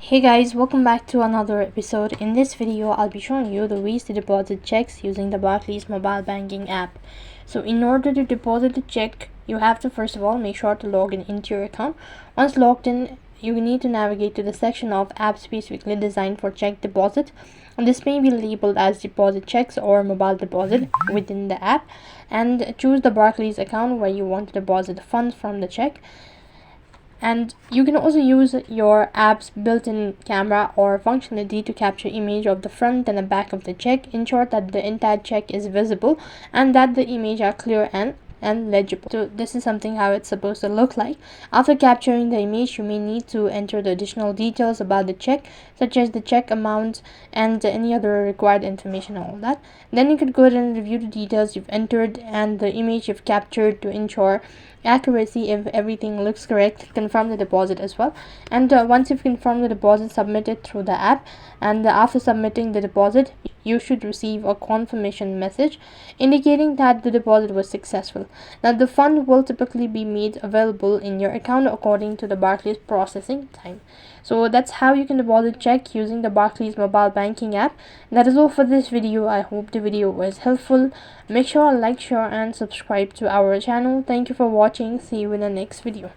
Hey guys, welcome back to another episode. In this video, I'll be showing you the ways to deposit checks using the Barclays mobile banking app. So in order to deposit the check, you have to first of all make sure to log in into your account. Once logged in, you need to navigate to the section of apps specifically designed for check deposit. And this may be labeled as deposit checks or mobile deposit within the app, and choose the Barclays account where you want to deposit the funds from the check. And you can also use your app's built-in camera or functionality to capture image of the front and the back of the check. Ensure that the entire check is visible and that the image are clear and legible. So this is something how it's supposed to look like. After capturing the image, you may need to enter the additional details about the check, such as the check amount and any other required information, all that. Then you could go ahead and review the details you've entered and the image you've captured to ensure accuracy. If everything looks correct, confirm the deposit as well. And once you've confirmed the deposit, submit it through the app. And after submitting the deposit, you should receive a confirmation message indicating that the deposit was successful. Now the fund will typically be made available in your account according to the Barclays processing time. So that's how you can deposit check using the Barclays mobile banking app. That is all for this video. I hope the video was helpful. Make sure to like, share and subscribe to our channel. Thank you for watching. See you in the next video.